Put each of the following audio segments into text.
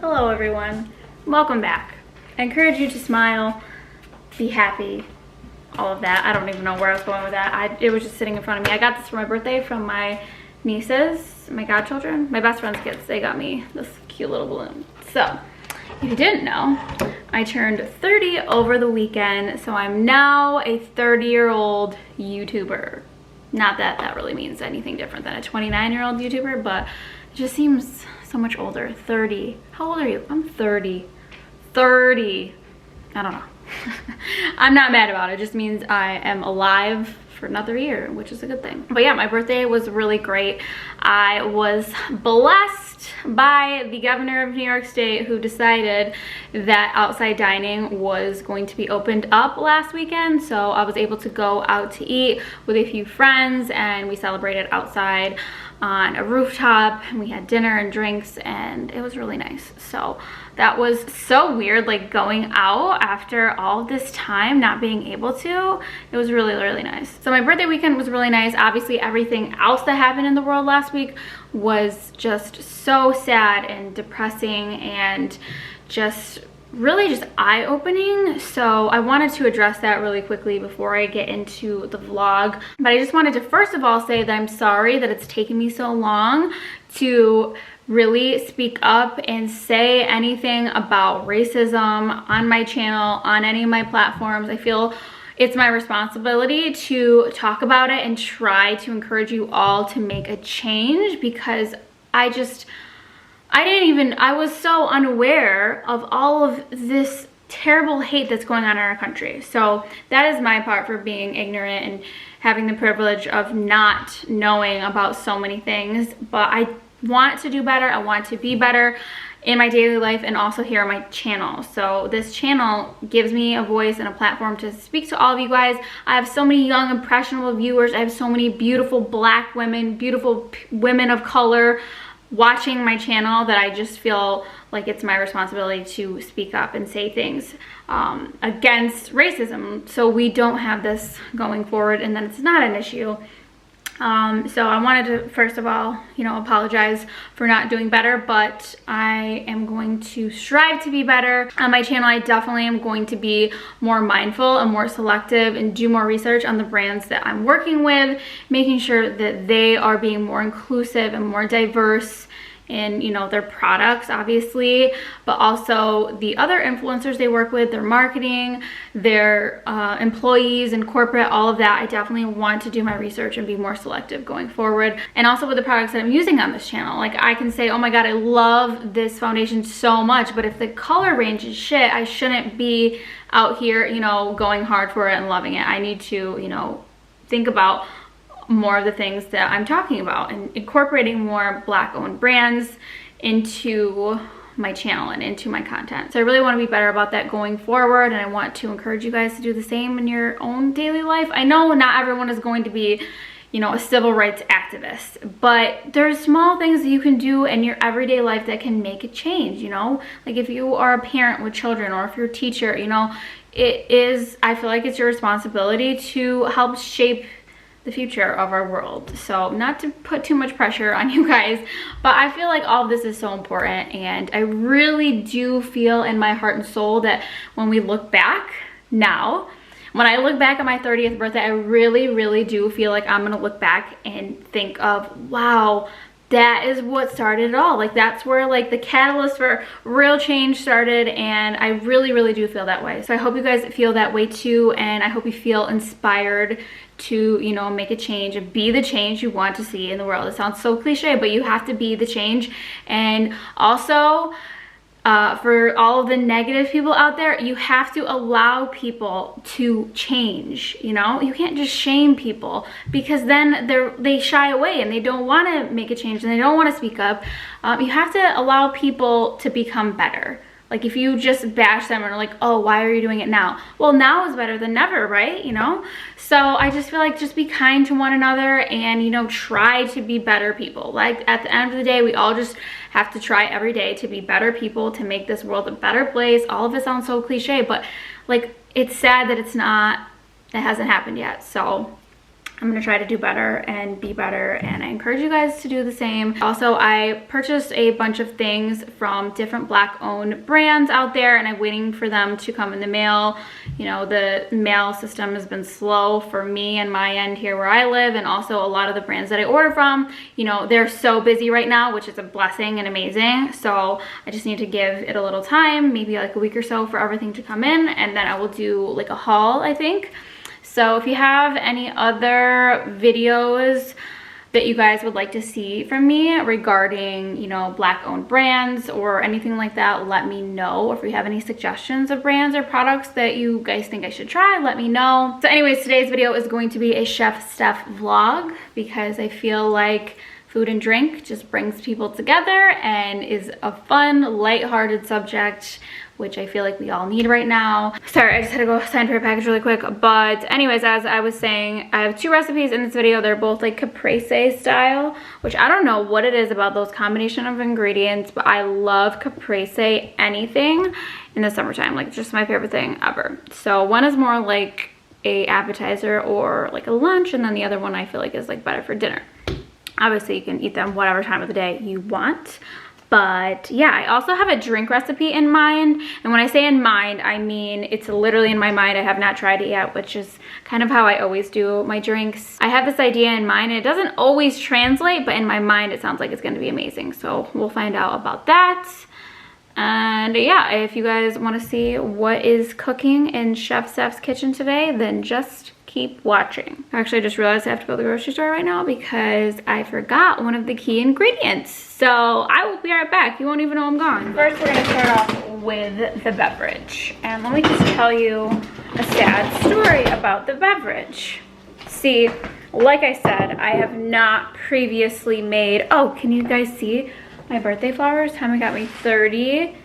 Hello everyone, welcome back. I encourage you to smile, be happy, all of that. I don't even know where I was going with that. It was just sitting in front of me. I got this for my birthday from my nieces, my godchildren, my best friend's kids. They got me this cute little balloon. So, if you didn't know, I turned 30 over the weekend, so I'm now a 30-year-old YouTuber. Not that that really means anything different than a 29-year-old YouTuber, but it just seems so much older. 30. How old are you? I'm 30. 30. I don't know. I'm not mad about it. It just means I am alive for another year, which is a good thing. But yeah, my birthday was really great. I was blessed by the governor of New York State, who decided that outside dining was going to be opened up last weekend. So I was able to go out to eat with a few friends, and we celebrated outside on a rooftop, and we had dinner and drinks, and it was really nice. So that was so weird, like going out after all this time not being able to. It was really, really nice. So my birthday weekend was really nice. Obviously everything else that happened in the world last week was just so sad and depressing and just really just eye-opening. So I wanted to address that really quickly before I get into the vlog. But I just wanted to first of all say that I'm sorry that it's taken me so long to really speak up and say anything about racism on my channel, on any of my platforms. I feel it's my responsibility to talk about it and try to encourage you all to make a change, because I was so unaware of all of this terrible hate that's going on in our country. So that is my part for being ignorant and having the privilege of not knowing about so many things. But I want to do better. I want to be better in my daily life and also here on my channel. So this channel gives me a voice and a platform to speak to all of you guys. I have so many young, impressionable viewers. I have so many beautiful Black women, beautiful women of color watching my channel that I just feel like it's my responsibility to speak up and say things against racism, so we don't have this going forward and then it's not an issue. So I wanted to first of all, apologize for not doing better, but I am going to strive to be better. On my channel, I definitely am going to be more mindful and more selective and do more research on the brands that I'm working with, making sure that they are being more inclusive and more diverse in their products, obviously, but also the other influencers they work with, their marketing, their employees and corporate, all of that. I definitely want to do my research and be more selective going forward. And also with the products that I'm using on this channel, like I can say, oh my god, I love this foundation so much, but if the color range is shit, I shouldn't be out here going hard for it and loving it. I need to think about more of the things that I'm talking about and incorporating more Black-owned brands into my channel and into my content. So I really want to be better about that going forward, and I want to encourage you guys to do the same in your own daily life. I know not everyone is going to be a civil rights activist, but there's small things that you can do in your everyday life that can make a change. Like if you are a parent with children, or if you're a teacher, I feel like it's your responsibility to help shape the future of our world. So not to put too much pressure on you guys, but I feel like all of this is so important, and I really do feel in my heart and soul that when we look back now, when I look back at my 30th birthday, I really, really do feel like I'm gonna look back and think of, wow, that is what started it all. Like that's where like the catalyst for real change started, and I really, really do feel that way. So I hope you guys feel that way too, and I hope you feel inspired to make a change and be the change you want to see in the world. It sounds so cliche, but you have to be the change. And also for all of the negative people out there, you have to allow people to change. You can't just shame people, because then they shy away and they don't want to make a change and they don't want to speak up. You have to allow people to become better. Like if you just bash them and are like, oh, why are you doing it now? Well, now is better than never, right? So I just feel like just be kind to one another and, try to be better people. Like at the end of the day, we all just have to try every day to be better people, to make this world a better place. All of it sounds so cliche, but like it's sad that it hasn't happened yet. So I'm gonna try to do better and be better, and I encourage you guys to do the same. Also, I purchased a bunch of things from different Black-owned brands out there, and I'm waiting for them to come in the mail. You know, the mail system has been slow for me and my end here where I live, and also a lot of the brands that I order from, you know, they're so busy right now, which is a blessing and amazing. So I just need to give it a little time, maybe like a week or so for everything to come in, and then I will do like a haul, I think. So if you have any other videos that you guys would like to see from me regarding, you know, Black-owned brands or anything like that, let me know. If you have any suggestions of brands or products that you guys think I should try, let me know. So anyways, today's video is going to be a Chef Steph vlog because I feel like food and drink just brings people together and is a fun, lighthearted subject, which I feel like we all need right now. Sorry, I just had to go sign for a package really quick. But anyways, as I was saying, I have 2 recipes in this video. They're both like caprese style, which I don't know what it is about those combination of ingredients, but I love caprese anything in the summertime. Like, it's just my favorite thing ever. So one is more like a appetizer or like a lunch, and then the other one I feel like is like better for dinner. Obviously, you can eat them whatever time of the day you want. But yeah, I also have a drink recipe in mind. And when I say in mind, I mean it's literally in my mind. I have not tried it yet, which is kind of how I always do my drinks. I have this idea in mind, and it doesn't always translate, but in my mind, it sounds like it's going to be amazing. So we'll find out about that. And yeah, if you guys want to see what is cooking in Chef Steph's kitchen today, then just keep watching. Actually, I just realized I have to go to the grocery store right now because I forgot one of the key ingredients. So I will be right back. You won't even know I'm gone. First, we're gonna start off with the beverage. And let me just tell you a sad story about the beverage. See, like I said, I have not previously made, oh, can you guys see my birthday flowers? Tommy got me 30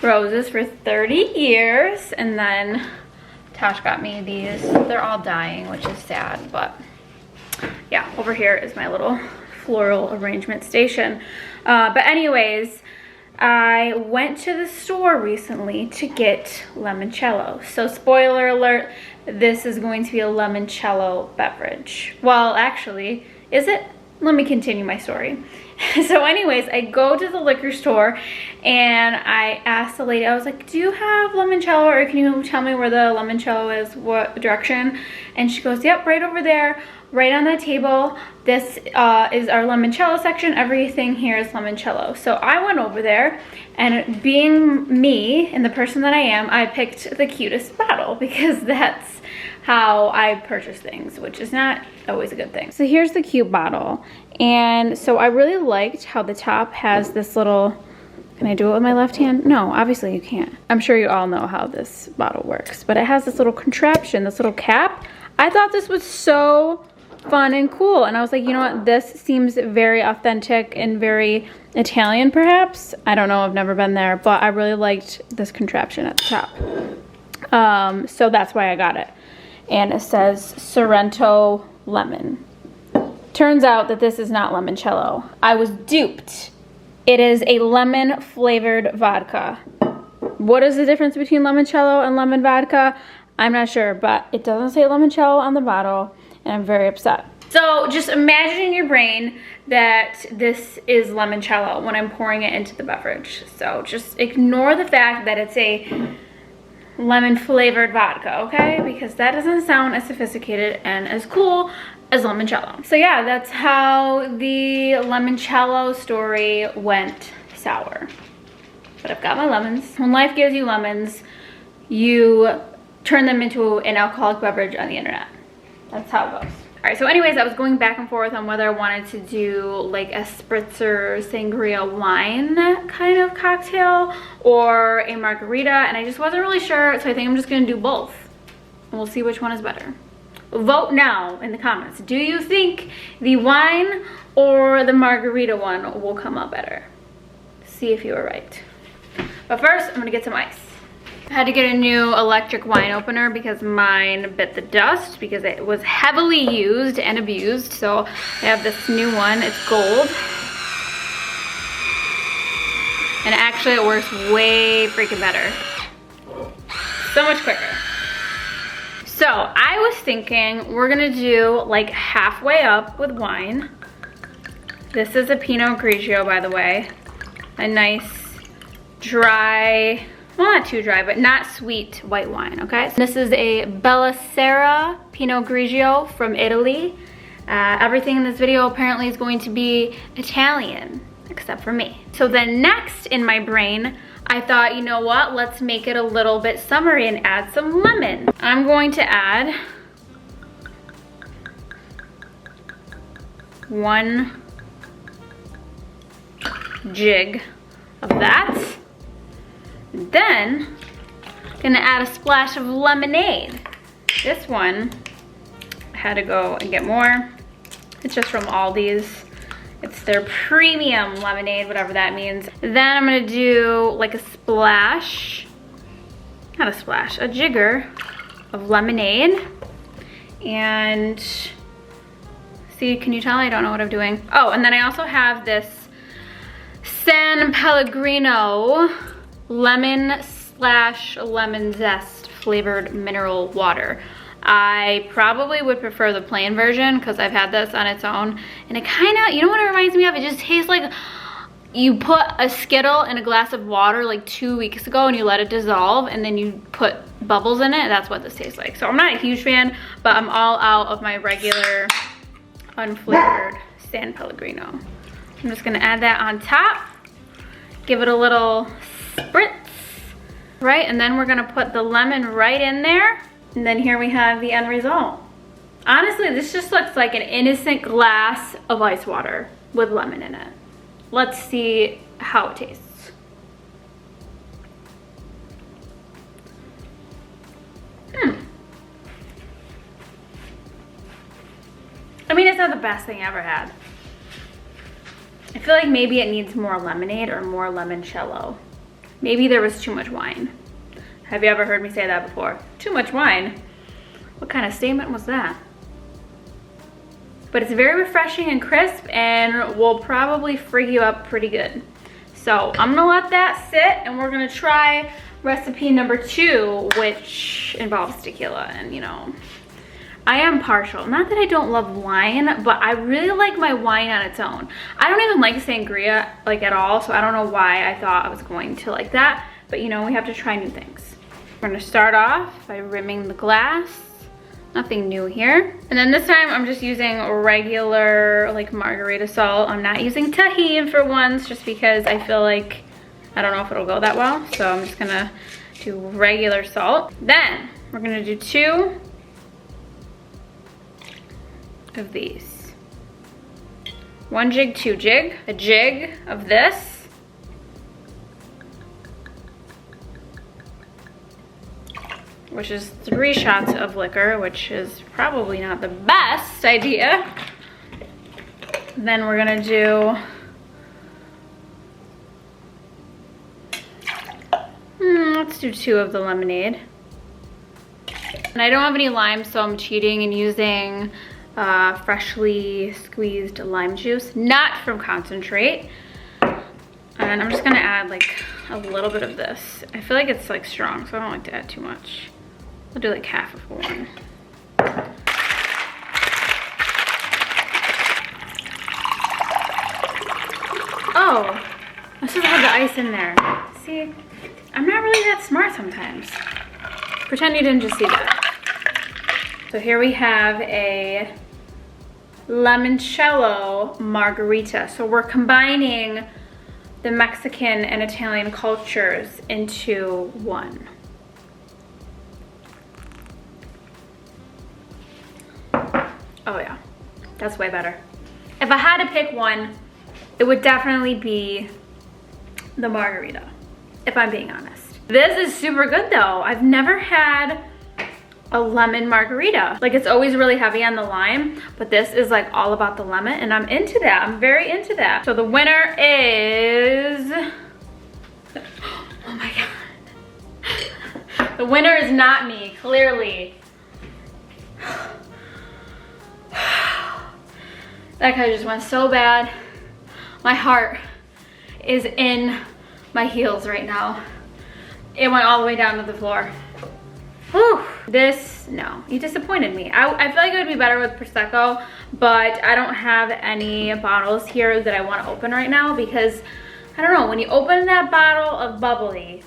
roses for 30 years, and then Tosh got me these. They're all dying, which is sad, but yeah, over here is my little floral arrangement station. But anyways, I went to the store recently to get limoncello. So spoiler alert, this is going to be a limoncello beverage. Well, actually, is it? Let me continue my story. So anyways, I go to the liquor store and I asked the lady, I was like, do you have limoncello, or can you tell me where the limoncello is, what direction? And she goes, yep, right over there, right on that table. This is our limoncello section. Everything here is limoncello. So I went over there, and being me and the person that I am, I picked the cutest bottle because that's how I purchase things, which is not always a good thing. So here's the cute bottle. And so I really liked how the top has this little, can I do it with my left hand? No, obviously you can't. I'm sure you all know how this bottle works, but it has this little contraption, this little cap. I thought this was so fun and cool. And I was like, you know what? This seems very authentic and very Italian, perhaps. I don't know, I've never been there, but I really liked this contraption at the top. So that's why I got it. And it says Sorrento lemon. Turns out that this is not limoncello. I was duped. It is a lemon flavored vodka. What is the difference between limoncello and lemon vodka? I'm not sure, but it doesn't say limoncello on the bottle, and I'm very upset. So just imagine in your brain that this is limoncello when I'm pouring it into the beverage. So just ignore the fact that it's a lemon flavored vodka, okay? Because that doesn't sound as sophisticated and as cool as limoncello. So yeah, that's how the limoncello story went sour. But I've got my lemons. When life gives you lemons, you turn them into an alcoholic beverage on the internet. That's how it goes. All right, so anyways, I was going back and forth on whether I wanted to do like a spritzer sangria wine kind of cocktail or a margarita, and I just wasn't really sure, so I think I'm just gonna do both. And we'll see which one is better. Vote now in the comments. Do you think the wine or the margarita one will come out better? See if you were right. But first, I'm gonna get some ice. I had to get a new electric wine opener because mine bit the dust because it was heavily used and abused. So I have this new one, it's gold. And actually it works way freaking better. So much quicker. So I was thinking we're gonna do like halfway up with wine. This is a Pinot Grigio, by the way. A nice dry, well, not too dry, but not sweet white wine, okay? This is a Bella Pinot Grigio from Italy. Everything in this video apparently is going to be Italian, except for me. So then next in my brain, I thought, you know what? Let's make it a little bit summery and add some lemon. I'm going to add 1 jig of that. Then, gonna add a splash of lemonade. This one, I had to go and get more. It's just from Aldi's. It's their premium lemonade, whatever that means. Then I'm gonna do like a splash, not a splash, a jigger of lemonade. And see, can you tell I don't know what I'm doing? Oh, and then I also have this San Pellegrino lemon/lemon zest flavored mineral water. I probably would prefer the plain version because I've had this on its own, and it kind of, you know what it reminds me of? It just tastes like you put a Skittle in a glass of water like 2 weeks ago and you let it dissolve and then you put bubbles in it. That's what this tastes like. So I'm not a huge fan, but I'm all out of my regular unflavored San Pellegrino. I'm just gonna add that on top, give it a little spritz, right? And then we're gonna put the lemon right in there. And then here we have the end result. Honestly, this just looks like an innocent glass of ice water with lemon in it. Let's see how it tastes. I mean, it's not the best thing I ever had. I feel like maybe it needs more lemonade or more limoncello. Maybe there was too much wine. Have you ever heard me say that before? Too much wine? What kind of statement was that? But it's very refreshing and crisp and will probably freak you up pretty good. So I'm gonna let that sit and we're gonna try recipe number 2, which involves tequila. And you know, I am partial. Not that I don't love wine, but I really like my wine on its own. I don't even like sangria like at all, so I don't know why I thought I was going to like that. But you know, we have to try new things. We're gonna start off by rimming the glass. Nothing new here. And then this time I'm just using regular like margarita salt. I'm not using tahini for once just because I feel like, I don't know if it'll go that well. So I'm just gonna do regular salt. Then we're gonna do 2 of these. 1 jig, 2 jig. A jig of this. Which is 3 shots of liquor, which is probably not the best idea. Then we're gonna do let's do 2 of the lemonade. And I don't have any lime, so I'm cheating and using freshly squeezed lime juice, not from concentrate. And I'm just gonna add like a little bit of this. I feel like it's like strong, so I don't like to add too much. I'll do like half of one. Oh, I should have the ice in there. See, I'm not really that smart sometimes. Pretend you didn't just see that. So here we have a limoncello margarita. So we're combining the Mexican and Italian cultures into one. Oh yeah, that's way better. If I had to pick one, it would definitely be the margarita, if I'm being honest. This is super good though. I've never had a lemon margarita. Like, it's always really heavy on the lime, but this is like all about the lemon, and I'm into that. I'm very into that. So the winner is, oh my God. The winner is not me, clearly. That guy just went so bad. My heart is in my heels right now. It went all the way down to the floor. Whew, this, no, you disappointed me. I feel like it would be better with Prosecco, but I don't have any bottles here that I want to open right now because, I don't know, when you open that bottle of bubbly,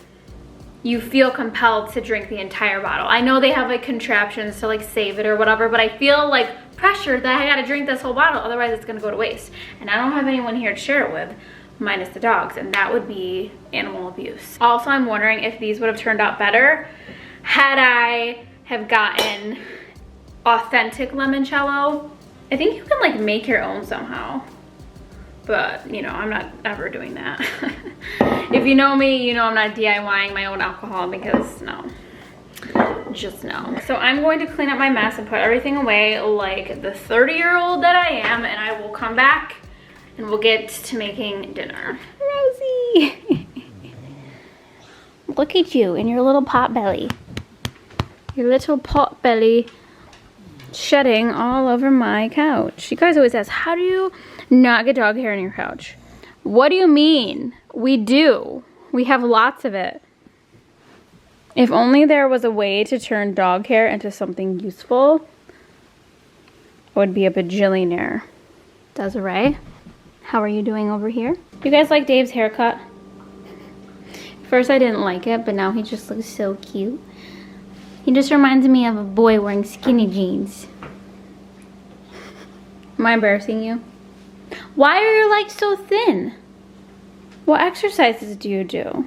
you feel compelled to drink the entire bottle. I know they have like contraptions to like save it or whatever, but I feel like pressured that I gotta drink this whole bottle, otherwise it's gonna go to waste. And I don't have anyone here to share it with, minus the dogs, and that would be animal abuse. Also, I'm wondering if these would have turned out better had I have gotten authentic limoncello. I think you can like make your own somehow, but you know, I'm not ever doing that. If you know me, you know I'm not DIYing my own alcohol because no, just no. So I'm going to clean up my mess and put everything away like the 30-year-old that I am, and I will come back and we'll get to making dinner. Rosie, look at you and your little pot belly. Your little pot belly shedding all over my couch. You guys always ask, how do you not get dog hair on your couch? What do you mean? We do. We have lots of it. If only there was a way to turn dog hair into something useful, I would be a bajillionaire. Desiree, how are you doing over here? You guys like Dave's haircut? First I didn't like it, but now he just looks so cute. He just reminds me of a boy wearing skinny jeans. Am I embarrassing you? Why are your legs so thin? What exercises do you do?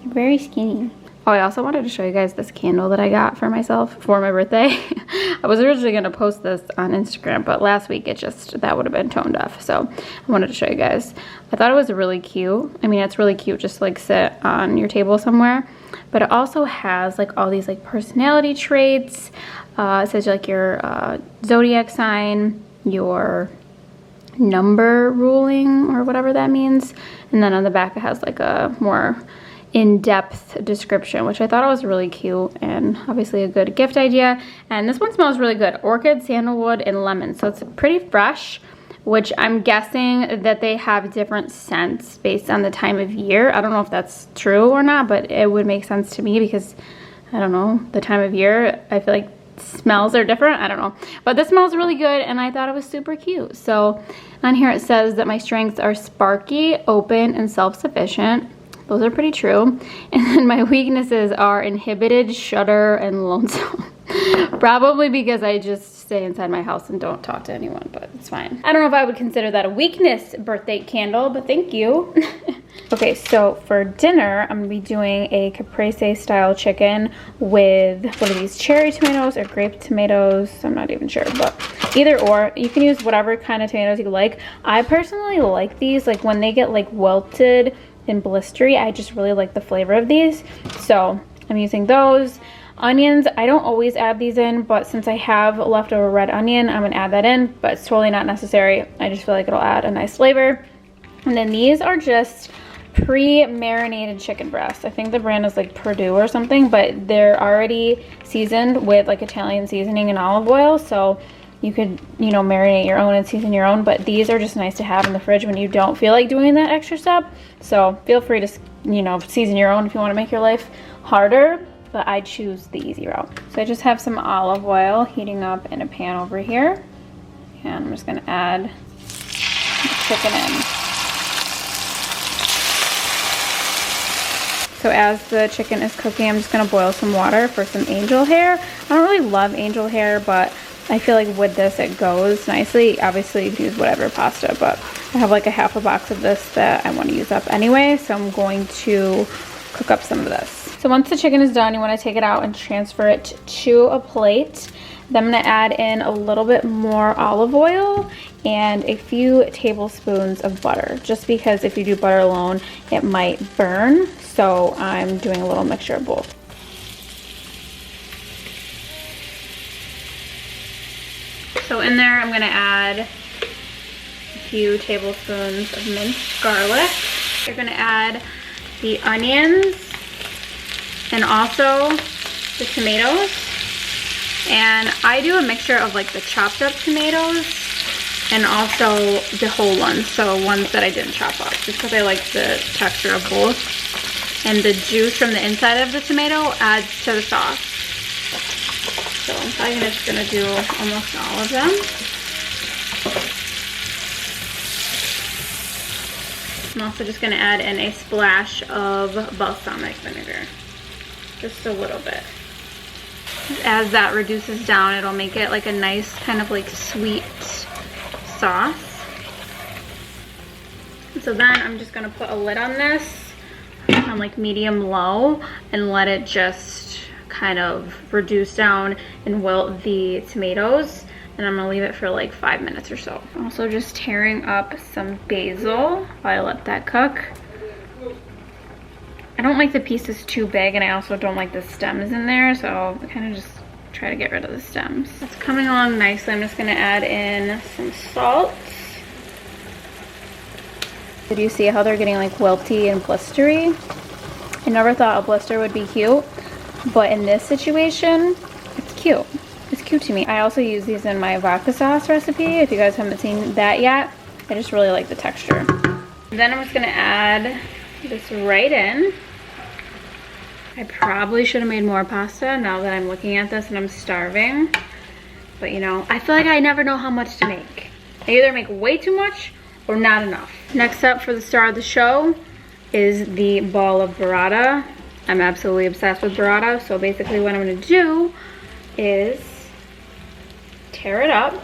You're very skinny. Oh, I also wanted to show you guys this candle that I got for myself for my birthday. I was originally gonna post this on Instagram, but last week that would have been tone deaf. So I wanted to show you guys. I thought it was really cute. I mean, it's really cute just to like sit on your table somewhere. But it also has like all these like personality traits. It says like your zodiac sign, your number ruling or whatever that means. And then on the back it has like a more in-depth description, which I thought was really cute and obviously a good gift idea. And this one smells really good. Orchid, sandalwood, and lemon. So it's pretty fresh, which I'm guessing that they have different scents based on the time of year. I don't know if that's true or not, but it would make sense to me because, I don't know, the time of year, I feel like smells are different. I don't know. But this smells really good and I thought it was super cute. So on here it says that my strengths are sparky, open, and self-sufficient. Those are pretty true. And then my weaknesses are inhibited, shudder, and lonesome. Probably because I just stay inside my house and don't talk to anyone, but it's fine. I don't know if I would consider that a weakness birthday candle, but thank you. Okay, so for dinner, I'm gonna be doing a caprese style chicken with, what are these, cherry tomatoes or grape tomatoes? I'm not even sure, but either or. You can use whatever kind of tomatoes you like. I personally like these, like when they get like wilted and blistery, I just really like the flavor of these. So I'm using those. Onions, I don't always add these in, but since I have leftover red onion, I'm gonna add that in, but it's totally not necessary. I just feel like it'll add a nice flavor. And then these are just pre-marinated chicken breasts. I think the brand is like Purdue or something, but they're already seasoned with like Italian seasoning and olive oil, so you could, you know, marinate your own and season your own, but these are just nice to have in the fridge when you don't feel like doing that extra step. So feel free to, you know, season your own if you want to make your life harder, but I choose the easy route. So I just have some olive oil heating up in a pan over here, and I'm just gonna add the chicken in. So as the chicken is cooking, I'm just gonna boil some water for some angel hair. I don't really love angel hair, but I feel like with this it goes nicely. Obviously you can use whatever pasta, but I have like a half a box of this that I want to use up anyway, so I'm going to cook up some of this. So once the chicken is done, you want to take it out and transfer it to a plate. Then I'm going to add in a little bit more olive oil and a few tablespoons of butter, just because if you do butter alone it might burn, so I'm doing a little mixture of both. So in there I'm gonna add a few tablespoons of minced garlic. You're gonna add the onions and also the tomatoes. And I do a mixture of like the chopped up tomatoes and also the whole ones, so ones that I didn't chop up, just because I like the texture of both. and the juice from the inside of the tomato adds to the sauce. So I'm probably just gonna do almost all of them. I'm also just gonna add in a splash of balsamic vinegar, just a little bit. As that reduces down, it'll make it like a nice kind of like sweet sauce. So then I'm just gonna put a lid on this on like medium low and let it just kind of reduce down and wilt the tomatoes. And I'm gonna leave it for like 5 minutes or so. Also just tearing up some basil while I let that cook. I don't like the pieces too big, and I also don't like the stems in there, so I kind of just try to get rid of the stems. It's coming along nicely. I'm just gonna add in some salt. Did you see how they're getting like wilty and blistery? I never thought a blister would be cute, but in this situation, it's cute. It's cute to me. I also use these in my vodka sauce recipe. If you guys haven't seen that yet, I just really like the texture. Then I'm just gonna add this right in. I probably should have made more pasta now that I'm looking at this and I'm starving. But you know, I feel like I never know how much to make. I either make way too much or not enough. Next up for the star of the show is the ball of burrata. I'm absolutely obsessed with burrata, so basically what I'm gonna do is tear it up.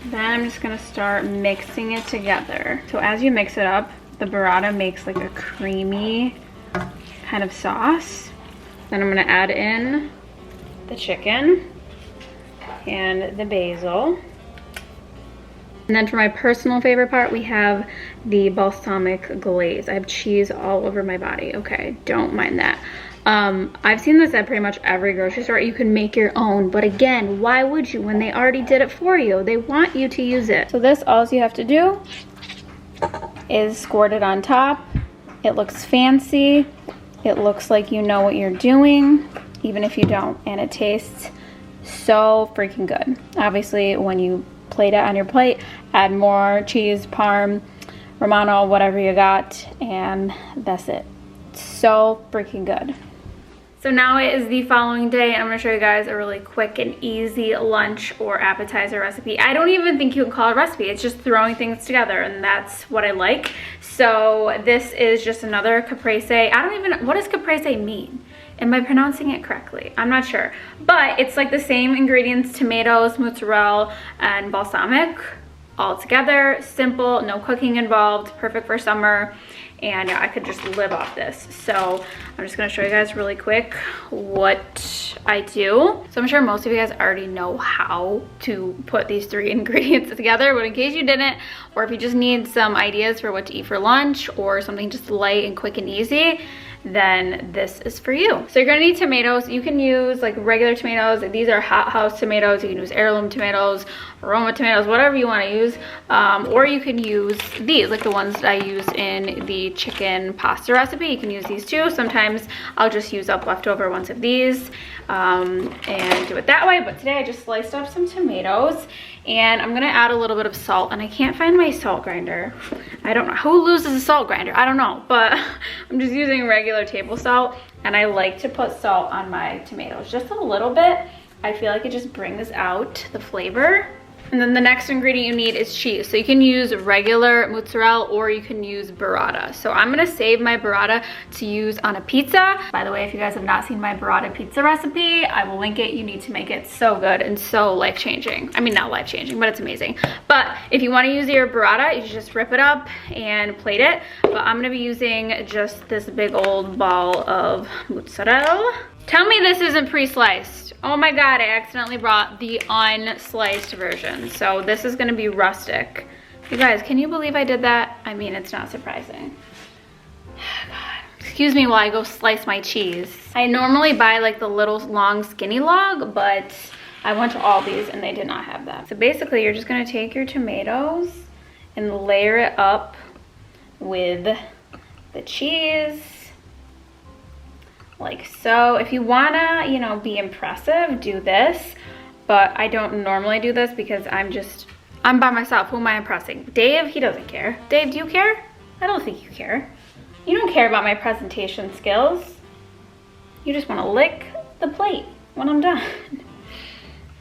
Then I'm just gonna start mixing it together. So as you mix it up, the burrata makes like a creamy kind of sauce. Then I'm gonna add in the chicken and the basil. And then for my personal favorite part, we have the balsamic glaze. I have cheese all over my body. Okay, don't mind that. I've seen this at pretty much every grocery store. You can make your own, but again, why would you when they already did it for you? They want you to use it. So this, all you have to do is squirt it on top. It looks fancy. It looks like you know what you're doing, even if you don't, and it tastes so freaking good. Obviously, when you plate it on your plate, add more cheese, parm, romano, whatever you got, and that's it. It's so freaking good. So now it is the following day, and I'm gonna show you guys a really quick and easy lunch or appetizer recipe. I don't even think you can call it a recipe. It's just throwing things together, and that's what I like. So this is just another caprese. I don't even, what does caprese mean? Am I pronouncing it correctly? I'm not sure. But it's like the same ingredients, tomatoes, mozzarella, and balsamic all together. Simple, no cooking involved, perfect for summer. And yeah, I could just live off this. So I'm just gonna show you guys really quick what I do. So I'm sure most of you guys already know how to put these 3 ingredients together, but in case you didn't, or if you just need some ideas for what to eat for lunch or something just light and quick and easy, then this is for you. So you're gonna need tomatoes. You can use like regular tomatoes. These are hot house tomatoes. You can use heirloom tomatoes, aroma tomatoes, whatever you wanna use. Or you can use these, like the ones that I use in the chicken pasta recipe. You can use these too. Sometimes I'll just use up leftover ones of these and do it that way. But today I just sliced up some tomatoes, and I'm gonna add a little bit of salt, and I can't find my salt grinder. I don't know, who loses a salt grinder? I don't know, but I'm just using regular table salt, and I like to put salt on my tomatoes, just a little bit. I feel like it just brings out the flavor. And then the next ingredient you need is cheese. So you can use regular mozzarella or you can use burrata. So I'm gonna save my burrata to use on a pizza. By the way, if you guys have not seen my burrata pizza recipe, I will link it. You need to make it so good and so life-changing. I mean, not life-changing, but it's amazing. But if you wanna use your burrata, you just rip it up and plate it. But I'm gonna be using just this big old ball of mozzarella. Tell me this isn't pre-sliced. Oh my God, I accidentally brought the unsliced version. So this is gonna be rustic. You guys, can you believe I did that? I mean, it's not surprising. God. Excuse me while I go slice my cheese. I normally buy like the little long skinny log, but I went to Aldi's and they did not have that. So basically you're just gonna take your tomatoes and layer it up with the cheese. Like so. If you wanna, you know, be impressive, do this, but I don't normally do this because I'm by myself. Who am I impressing? Dave, he doesn't care. Dave, do you care? I don't think you care. You don't care about my presentation skills. You just want to lick the plate when I'm done.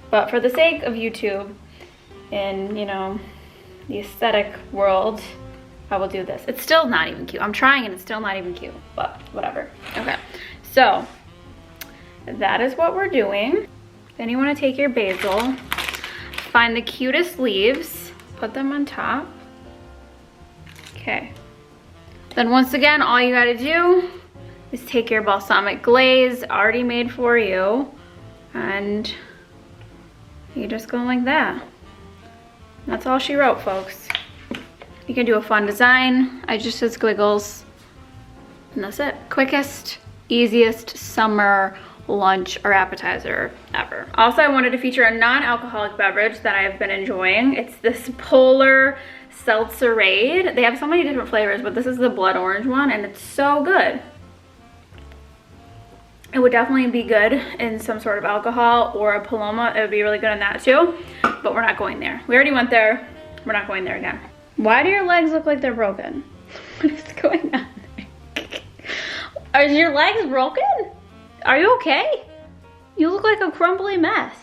But for the sake of YouTube and, you know, the aesthetic world, I will do this. It's still not even cute. I'm trying and it's still not even cute, but whatever. Okay, so that is what we're doing. Then you want to take your basil, find the cutest leaves, put them on top. Okay. Then once again, all you gotta do is take your balsamic glaze already made for you, and you just go like that. That's all she wrote, folks. You can do a fun design. I just did squiggles, and that's it. Quickest, easiest summer lunch or appetizer ever. Also, I wanted to feature a non-alcoholic beverage that I've been enjoying. It's this Polar Seltzerade. They have so many different flavors, but this is the blood orange one, and it's so good. It would definitely be good in some sort of alcohol or a Paloma. It would be really good in that too, but we're not going there. We already went there. We're not going there again. Why do your legs look like they're broken? What is going on? Are your legs broken? Are you okay? You look like a crumbly mess.